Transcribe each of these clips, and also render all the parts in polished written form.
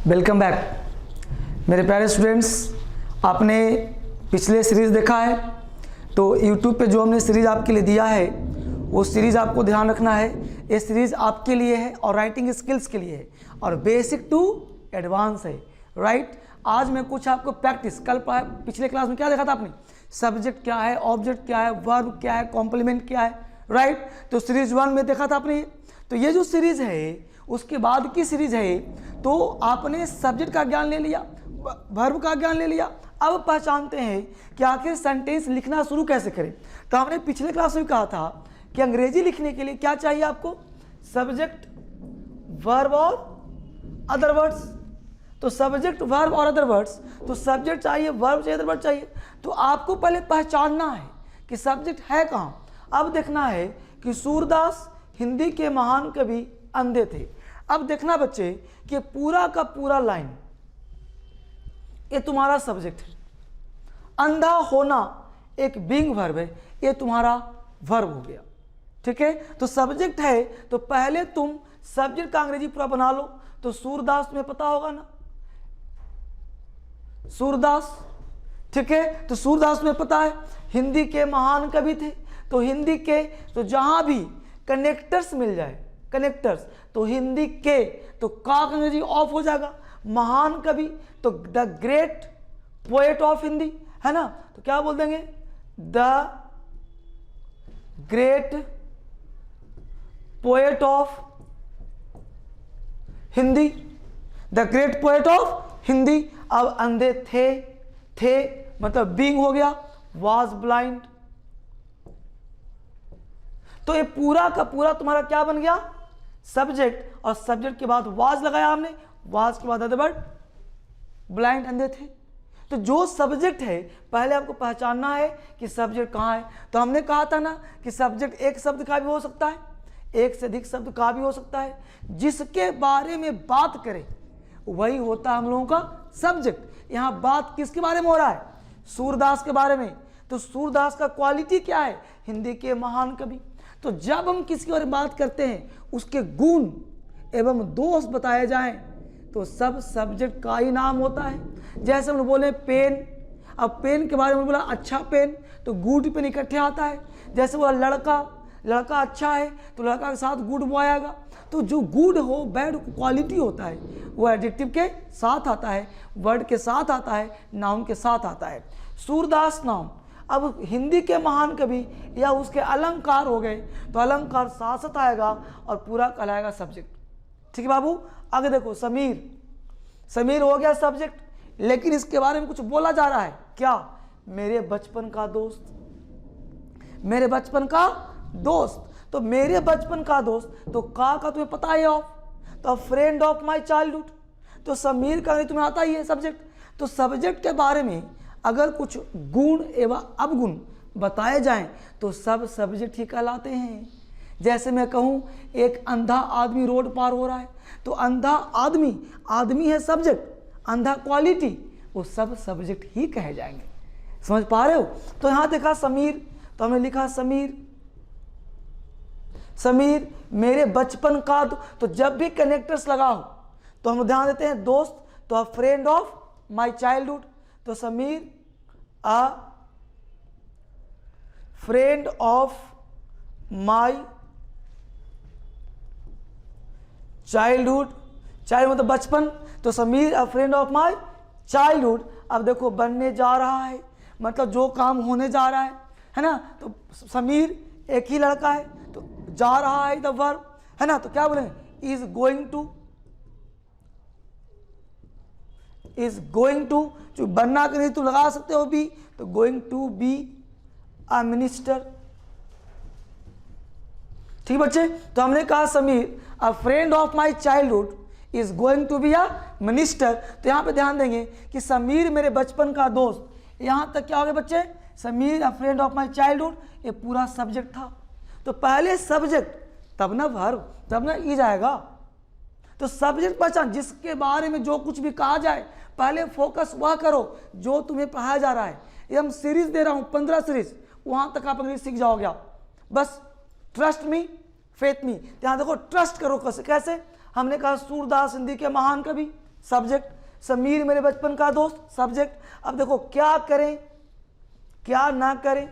Welcome back मेरे प्यारे students. आपने पिछले सीरीज़ देखा है, तो YouTube पे जो हमने सीरीज़ आपके लिए दिया है वो सीरीज़ आपको ध्यान रखना है। ये सीरीज़ आपके लिए है और राइटिंग स्किल्स के लिए है और बेसिक टू एडवांस है, राइट। आज मैं कुछ आपको प्रैक्टिस, कल पिछले क्लास में क्या देखा था आपने, सब्जेक्ट क्या है, ऑब्जेक्ट क्या है, वर्ब क्या है, कॉम्प्लीमेंट क्या है, राइट। तो सीरीज 1 में देखा था आपने। तो ये जो सीरीज़ है उसके बाद की सीरीज है, तो आपने सब्जेक्ट का ज्ञान ले लिया, वर्ब का ज्ञान ले लिया। अब पहचानते हैं कि आखिर सेंटेंस लिखना शुरू कैसे करें। तो हमने पिछले क्लास में कहा था कि अंग्रेजी लिखने के लिए क्या चाहिए आपको, सब्जेक्ट, वर्ब और अदर वर्ड्स। तो सब्जेक्ट, वर्ब और अदर वर्ड्स, तो सब्जेक्ट चाहिए, वर्ब चाहिए, अदर वर्ड चाहिए। तो आपको पहले पहचानना है कि सब्जेक्ट है कहाँ। अब देखना है कि सूरदास हिंदी के महान कवि अंधे थे। अब देखना बच्चे कि पूरा का पूरा लाइन ये तुम्हारा सब्जेक्ट है। अंधा होना एक बीइंग वर्ब है, ये तुम्हारा वर्ब हो गया, ठीक है। तो सब्जेक्ट है तो पहले तुम सब्जेक्ट का अंग्रेजी पूरा बना लो। तो सूरदास तुम्हें पता होगा ना, सूरदास, ठीक है। तो सूरदास में पता है हिंदी के महान कवि थे। तो हिंदी के, तो जहां भी कनेक्टर्स मिल जाए, कनेक्टर्स, तो हिंदी के, तो का अंग्रेजी ऑफ हो जाएगा। महान कवि तो the great poet of Hindi, है ना। तो क्या बोल देंगे, the great poet of Hindi, the great poet of Hindi. अब अंधे थे मतलब बीइंग हो गया, वाज ब्लाइंड। तो ये पूरा का पूरा तुम्हारा क्या बन गया, सब्जेक्ट। और सब्जेक्ट के बाद वाज लगाया हमने, वाज के बाद अदर वर्ड, ब्लाइंड, अंधे थे। तो जो सब्जेक्ट है पहले आपको पहचानना है कि सब्जेक्ट कहाँ है। तो हमने कहा था ना कि सब्जेक्ट एक शब्द का भी हो सकता है, एक से अधिक शब्द का भी हो सकता है। जिसके बारे में बात करें वही होता है हम लोगों का सब्जेक्ट। यहाँ बात किसके बारे में हो रहा है, सूरदास के बारे में। तो सूरदास का क्वालिटी क्या है, हिंदी के महान कवि। तो जब हम किसी और बात करते हैं उसके गुण एवं दोष बताए जाएं तो सब सब्जेक्ट का ही नाम होता है। जैसे हम बोले पेन, अब पेन के बारे में बोला अच्छा पेन, तो गुड पेन इकट्ठे आता है। जैसे बोला लड़का अच्छा है, तो लड़का के साथ गुड बॉय आएगा। तो जो गुड हो, बैड क्वालिटी होता है वो एडजेक्टिव के साथ आता है, वर्ड के साथ आता है, नाउन के साथ आता है। सूरदास नाउन। अब हिंदी के महान कवि या उसके अलंकार हो गए, तो अलंकार साथ आएगा और पूरा कहलाएगा सब्जेक्ट, ठीक है बाबू। आगे देखो, समीर हो गया सब्जेक्ट, लेकिन इसके बारे में कुछ बोला जा रहा है, क्या, मेरे बचपन का दोस्त, मेरे बचपन का दोस्त। तो मेरे बचपन का दोस्त, तो का तुम्हें पता है ऑफ, तो फ्रेंड ऑफ माई चाइल्डहुड। तो समीर का तुम्हें आता ही है सब्जेक्ट। तो सब्जेक्ट के बारे में अगर कुछ गुण एवं अवगुण बताए जाएं तो सब सब्जेक्ट ही कहलाते हैं। जैसे मैं कहूं एक अंधा आदमी रोड पार हो रहा है, तो अंधा आदमी है सब्जेक्ट, अंधा क्वालिटी, वो सब सब्जेक्ट ही कहे जाएंगे। समझ पा रहे हो। तो यहां देखा समीर, तो हमने लिखा समीर मेरे बचपन का। तो जब भी कनेक्टर्स लगाओ तो हम ध्यान देते हैं दोस्त, तो a friend of my childhood. तो Sameer a friend of my childhood, child मतलब बचपन, तो Sameer a friend of my childhood. अब देखो बनने जा रहा है, मतलब जो काम होने जा रहा है ना। तो समीर एक ही लड़का है, तो जा रहा है द वर्ब, है ना। तो क्या बोलेंगे, इज गोइंग टू, जो बनना के नहीं तो लगा सकते हो बी, तो going to be a minister, ठीक बच्चे। तो हमने कहा Sameer a friend of my childhood is going to be a minister. तो यहाँ पे ध्यान देंगे कि समीर मेरे बचपन का दोस्त, यहाँ तक क्या हो गया बच्चे, Sameer a friend of my childhood, ये पूरा सब्जेक्ट था। तो पहले सब्जेक्ट तब ना वर्ब, तब ना इज आएगा। तो सब्जेक्ट पहचान, जिसके बारे में जो कुछ भी कहा जाए पहले फोकस वह करो जो तुम्हें पढ़ाया जा रहा है। ये हम सीरीज दे रहा हूं 15 सीरीज, वहां तक आप अंग्रेजी सीख जाओगे आप। बस ट्रस्ट मी, फेथ मी। यहां देखो ट्रस्ट करो कैसे, हमने कहा सूरदास हिंदी के महान कवि, सब्जेक्ट। समीर मेरे बचपन का दोस्त, सब्जेक्ट। अब देखो क्या करें क्या ना करें,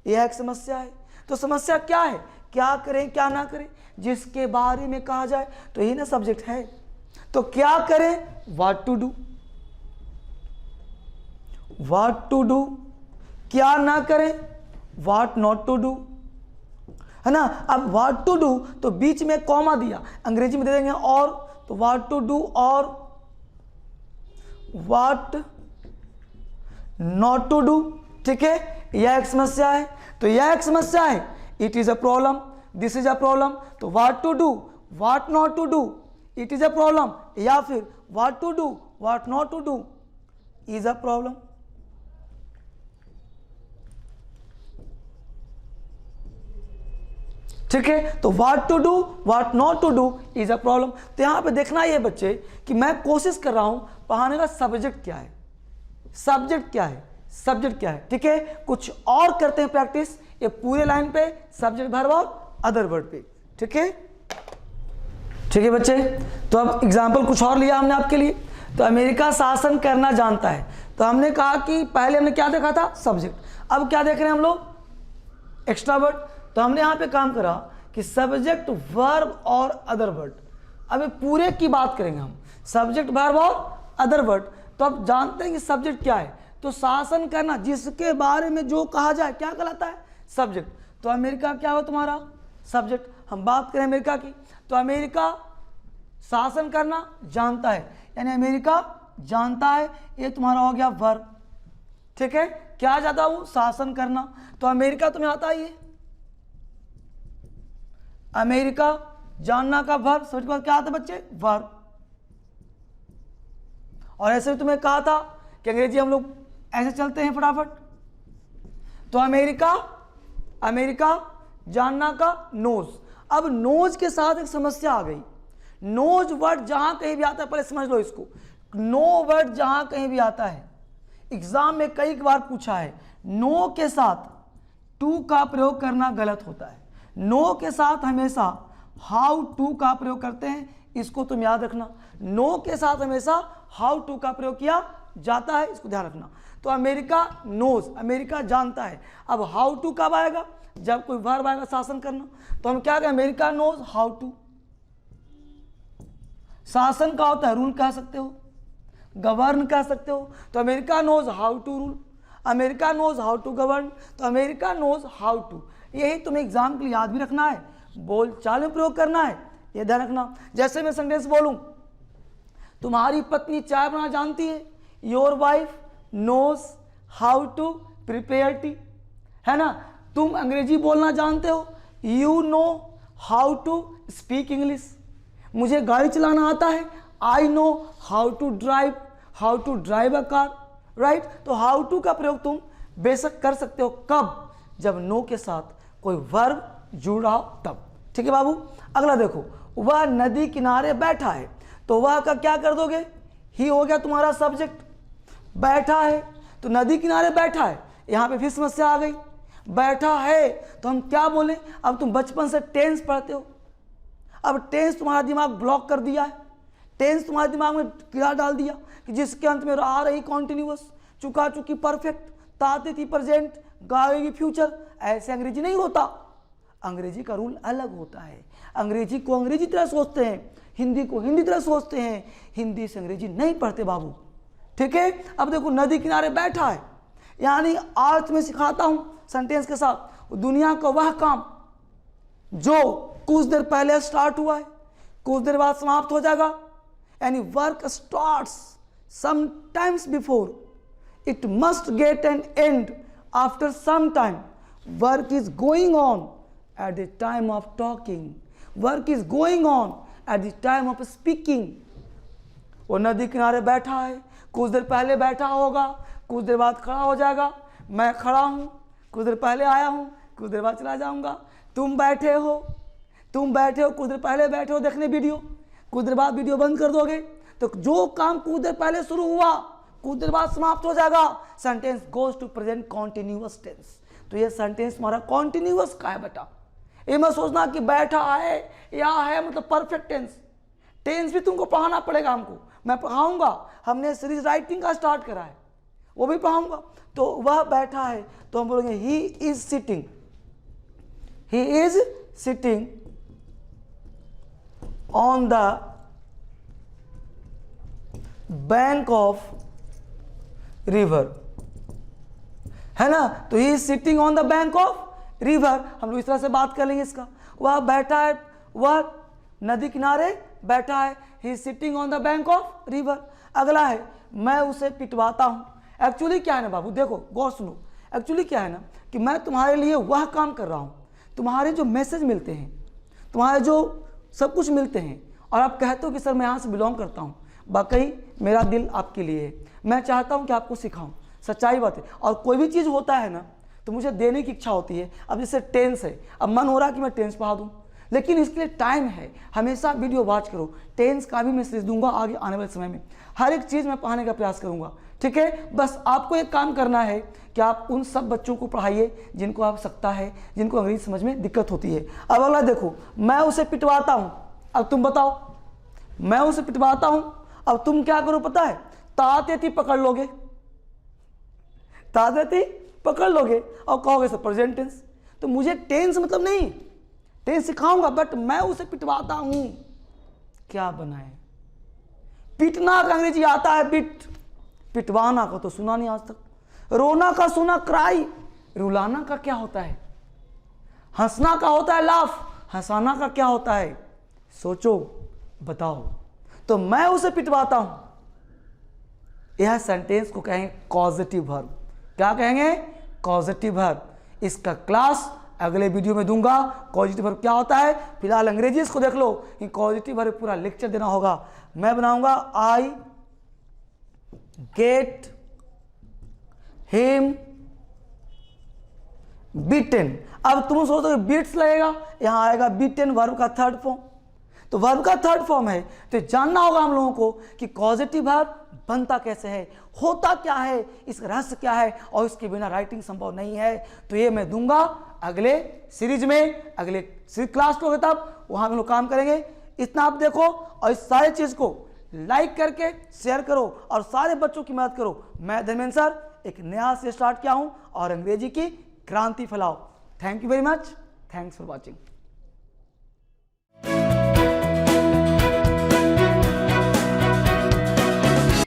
यह एक समस्या है। तो समस्या क्या है, क्या करें क्या ना करें, जिसके बारे में कहा जाए तो यही ना सब्जेक्ट है। तो क्या करें, what to do, what to do. क्या ना करें, व्हाट नॉट टू डू, है ना। अब व्हाट टू डू तो बीच में कॉमा दिया, अंग्रेजी में दे देंगे और, तो व्हाट टू डू और व्हाट नॉट टू डू। ठीक है, यह एक समस्या है। तो यह एक समस्या है, it is a problem, this is a problem. तो what to do, what not to do, it is a problem, या फिर what to do, what not to do is a problem. ठीक है, तो what to do, what not to do is a problem. तो यहां पे देखना ये बच्चे कि मैं कोशिश कर रहा हूं पढ़ाने का सब्जेक्ट क्या है, सब्जेक्ट क्या है, सब्जेक्ट क्या है। ठीक है, कुछ और करते हैं प्रैक्टिस ये पूरे लाइन पे, सब्जेक्ट वर्ब और अदर वर्ड पे। ठीक है, ठीक है बच्चे। तो अब एग्जाम्पल कुछ और लिया हमने आपके लिए। तो अमेरिका शासन करना जानता है, तो हमने कहा कि पहले हमने क्या देखा था, सब्जेक्ट। अब क्या देख रहे हैं हम लोग, एक्स्ट्रा वर्ड। तो हमने यहाँ पे काम करा कि सब्जेक्ट वर्ब और अदर वर्ड। अब पूरे की बात करेंगे हम, सब्जेक्ट वर्ब और अदर वर्ड। तो अब जानते हैं कि सब्जेक्ट क्या है, तो शासन करना, जिसके बारे में जो कहा जाए क्या कहलाता है, सब्जेक्ट। तो अमेरिका क्या हो तुम्हारा, सब्जेक्ट। हम बात करें अमेरिका की, तो अमेरिका शासन करना जानता है, यानी अमेरिका जानता है, ये तुम्हारा हो गया वर्ब। ठीक है, क्या जाता हूं, शासन करना। तो अमेरिका तुम्हें आता ही है, अमेरिका जानना का वर्ब, समझ के बाद क्या आता है बच्चे, वर्ब। और ऐसे तुम्हें कहा था कि अंग्रेजी हम लोग ऐसे चलते हैं फटाफट। तो अमेरिका, अमेरिका जानना का नोज। अब नोज के साथ एक समस्या आ गई, नोज वर्ड जहां कहीं भी आता है, पहले समझ लो इसको, नो वर्ड जहां कहीं भी आता है, एग्जाम में कई बार पूछा है, नो के साथ टू का प्रयोग करना गलत होता है। नो के साथ हमेशा हाउ टू का प्रयोग करते हैं, इसको तुम याद रखना। नो के साथ हमेशा हाउ टू का प्रयोग किया जाता है, इसको ध्यान रखना। तो अमेरिका नोज, अमेरिका जानता है। अब हाउ टू कब आएगा, जब कोई वर्ब आएगा शासन करना। तो हम क्या कहें, अमेरिका नोज हाउ टू। शासन का होता है रूल कह सकते हो, गवर्न कह सकते हो। तो America knows how to rule, America knows how to govern. तो अमेरिका नोज हाउ टू, यही तुम्हें एग्जाम के लिए याद भी रखना है, बोल चाल में प्रयोग करना है, ये ध्यान रखना। जैसे मैं सेंटेंस बोलूं, तुम्हारी पत्नी चाय बनाना जानती है, your wife knows how to prepare tea, है ना। तुम अंग्रेजी बोलना जानते हो, you know how to speak English. मुझे गाड़ी चलाना आता है, I know how to drive a car, right. तो हाउ टू का प्रयोग तुम बेशक कर सकते हो, कब, जब नो के साथ कोई वर्ब जुड़ रहा हो तब। ठीक है बाबू, अगला देखो, वह नदी किनारे बैठा है। तो वह का क्या कर दोगे, ही हो गया तुम्हारा सब्जेक्ट, बैठा है तो नदी किनारे बैठा है, यहां पे फिर समस्या आ गई, बैठा है तो हम क्या बोलें। अब तुम बचपन से टेंस पढ़ते हो, अब टेंस तुम्हारा दिमाग ब्लॉक कर दिया है, टेंस तुम्हारे दिमाग में कीड़ा डाल दिया कि जिसके अंत में आ रही कॉन्टिन्यूअस, चुका चुकी परफेक्ट, ताती थी प्रेजेंट, गाएगी फ्यूचर। ऐसे अंग्रेजी नहीं होता, अंग्रेजी का रूल अलग होता है। अंग्रेजी को अंग्रेजी तरह सोचते हैं, हिंदी को हिंदी तरह सोचते हैं, हिंदी से अंग्रेजी नहीं पढ़ते बाबू। ठीक है, अब देखो नदी किनारे बैठा है, यानी आज मैं सिखाता हूं सेंटेंस के साथ, दुनिया का वह काम जो कुछ देर पहले स्टार्ट हुआ है, कुछ देर बाद समाप्त हो जाएगा, यानी work starts sometimes before, it must get an end after some time. Work is going on at the time of talking. Work is going on at the time of speaking. वो नदी किनारे बैठा है, कुछ देर पहले बैठा होगा, कुछ देर बाद खड़ा हो जाएगा। मैं खड़ा हूँ, कुछ देर पहले आया हूँ, कुछ देर बाद चला जाऊँगा। तुम बैठे हो, कुछ देर पहले बैठे हो देखने वीडियो, कुछ देर बाद वीडियो बंद कर दोगे। तो जो काम कुछ देर पहले शुरू हुआ, कुछ देर बाद समाप्त हो जाएगा। Sentence goes to present continuous tense. तो ये सेंटेंस हमारा कॉन्टिन्यूअस का है बेटा। ये मत सोचना कि बैठा है या है मतलब परफेक्ट टेंस। टेंस भी तुमको पढ़ाना पड़ेगा हमको, मैं पढ़ाऊंगा, हमने सीरीज राइटिंग का स्टार्ट करा है, वो भी पढ़ाऊंगा। तो वह बैठा है तो हम बोलेंगे he is sitting, he is sitting on the bank of river, है ना। तो he is sitting on the bank of river, हम लोग इस तरह से बात कर लेंगे इसका। वह बैठा है, वह नदी किनारे बैठा है, he is sitting on the bank of river. अगला है मैं उसे पिटवाता हूं। एक्चुअली क्या है ना बाबू, देखो गौर सुनो, एक्चुअली क्या है ना कि मैं तुम्हारे लिए वह काम कर रहा हूं, तुम्हारे जो मैसेज मिलते हैं, तुम्हारे जो सब कुछ मिलते हैं, और आप कहते हो कि सर मैं यहाँ से बिलोंग करता हूँ, वाकई मेरा दिल आपके लिए है, मैं चाहता हूँ कि आपको सिखाऊं, सच्चाई बात है। और कोई भी चीज़ होता है ना तो मुझे देने की इच्छा होती है। अब जैसे टेंस है, अब मन हो रहा है कि मैं टेंस पढ़ा दूँ, लेकिन इसके लिए टाइम है। हमेशा वीडियो वॉच करो, टेंस का भी मैं सीरीज दूंगा आगे आने वाले समय में, हर एक चीज़ मैं पढ़ाने का प्रयास करूंगा, ठीक है। बस आपको एक काम करना है कि आप उन सब बच्चों को पढ़ाइए जिनको आवश्यकता है, जिनको अंग्रेजी समझ में दिक्कत होती है। अब अगला देखो, मैं उसे पिटवाता हूँ। अब तुम बताओ, मैं उसे पिटवाता हूँ, अब तुम क्या करो पता है, तातेती पकड़ लोगे, तातेती पकड़ लोगे और कहोगे सर प्रेजेंट टेंस। तो मुझे टेंस मतलब नहीं, टेंस सिखाऊंगा, बट मैं उसे पिटवाता हूं। क्या बनाए, पीटना का अंग्रेजी आता है बिट, पिटवाना का तो सुना नहीं आज तक। रोना का सुना क्राई, रुलाना का क्या होता है, हंसना का होता है लाफ, हंसाना का क्या होता है, सोचो बताओ। तो मैं उसे पिटवाता हूं, यह सेंटेंस को कहेंगे कॉजेटिव वर्ब। क्या कहेंगे, कॉजेटिव वर्ब। इसका क्लास अगले वीडियो में दूंगा, कॉजेटिव वर्ब क्या होता है। फिलहाल अंग्रेजी इसको देख लो कि कॉजेटिव वर्ब पूरा लेक्चर देना होगा, मैं बनाऊंगा आई गेट हिम बीटन। अब तुम सोचो बीट्स लगेगा, यहां आएगा बीटन, वर्ब का थर्ड फॉर्म। तो वर्ब का थर्ड फॉर्म है, तो जानना होगा हम लोगों को कि कॉजेटिव वर्ब बनता कैसे है, होता क्या है, इसका रहस्य क्या है, और इसके बिना राइटिंग संभव नहीं है। तो ये मैं दूंगा अगले सीरीज में, अगले क्लास को तब वहां हम लोग काम करेंगे। इतना आप देखो और इस सारे चीज को लाइक करके शेयर करो और सारे बच्चों की मदद करो। मैं धर्मेंद्र सर एक नया से स्टार्ट किया हूं और अंग्रेजी की क्रांति फैलाओ। Thank you very much, thanks for watching.